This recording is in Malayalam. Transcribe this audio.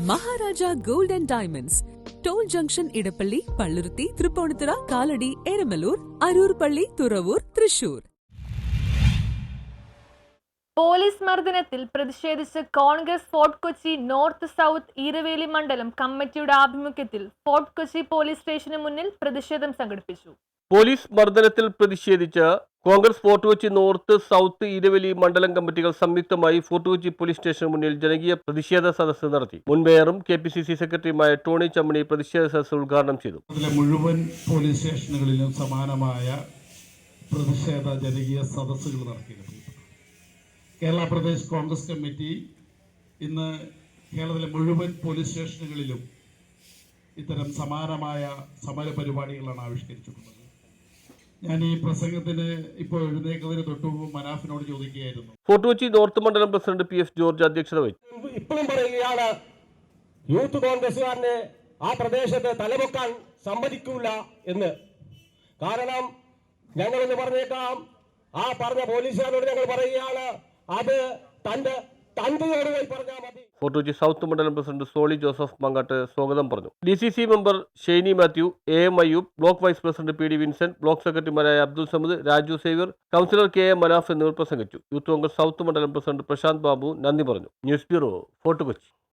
Maharaja gold and diamonds, toll junction Edappally, Palluruthy, Tripunithura, Kalady, Eramalloor, Aroor Palli, Thuravoor, Thrissur. Police മർദ്ദനത്തിൽ പ്രതിഷേധിച്ച് Congress Fort Kochi north south Eraveli മണ്ഡലം കമ്മിറ്റിയുടെ ആഭിമുഖ്യത്തിൽ ഫോർട്ട് കൊച്ചി പോലീസ് സ്റ്റേഷന് മുന്നിൽ പ്രതിഷേധം സംഘടിപ്പിച്ചു. പോലീസ് മർദ്ദനത്തിൽ പ്രതിഷേധിച്ച് Congress Fort Kochi north south Eraveli മണ്ഡലം കമ്മിറ്റികൾ സംയുക്തമായി ഫോർട്ട് കൊച്ചി പോലീസ് സ്റ്റേഷന് മുന്നിൽ ജനകീയ പ്രതിഷേധ സദസ്സ് നടത്തി. മുൻ മേയറും KPCC സെക്രട്ടറിയുമായ ടോണി ചമ്മണി പ്രതിഷേധ സദസ്സ് ഉദ്ഘാടനം ചെയ്തു. മുഴുവൻ പോലീസ് സ്റ്റേഷനുകളിലും സമാനമായ പ്രതിഷേധ ജനകീയ സദസ്സുകൾ നടത്തിയിരുന്നു. കേരള പ്രദേശ് കോൺഗ്രസ് കമ്മിറ്റി ഇന്ന് കേരളത്തിലെ മുഴുവൻ പോലീസ് സ്റ്റേഷനുകളിലും ഇത്തരം സമാനമായ സമര പരിപാടികളാണ് ആവിഷ്കരിച്ചിട്ടുള്ളത്. ഞാൻ ഈ പ്രസംഗത്തിന് ഇപ്പോൾ എഴുന്നേക്കുന്നതിന് തൊട്ടു മനാഫിനോട് ചോദിക്കുകയായിരുന്നു. ഫോർട്ട് കൊച്ചി നോർത്ത് മണ്ഡലം പ്രസിഡന്റ് PF ജോർജ് അധ്യക്ഷത വഹിച്ചു. ഇപ്പോഴും പറയുകയാണ്, യൂത്ത് കോൺഗ്രസുകാരനെ ആ പ്രദേശത്ത് തലപൊക്കാൻ സമ്മതിക്കില്ല എന്ന്. കാരണം ഞങ്ങളെന്ന് പറഞ്ഞേക്കാം, ആ പറഞ്ഞ പോലീസുകാരോട് ഞങ്ങൾ പറയുകയാണ്, അത് തന്റെ തന്തയോട് പോയി പറഞ്ഞാൽ മതി. ഫോർട്ട് കൊച്ചി സൗത്ത് മണ്ഡലം പ്രസിഡന്റ് സോളി ജോസഫ് മങ്ങാട്ട് സ്വാഗതം പറഞ്ഞു. DCC member Shiny Mathew, AM Ayyub, block vice president PD Vincent, block സെക്രട്ടറിമാരായ അബ്ദുൾ സമദ്, രാജു സേവ്യർ, കൗൺസിലർ KM മനാഫ് എന്നിവർ പ്രസംഗിച്ചു. യൂത്ത് കോൺഗ്രസ് സൗത്ത് മണ്ഡലം പ്രസിഡന്റ് പ്രശാന്ത് ബാബു നന്ദി പറഞ്ഞു. News bureau, Fort Kochi.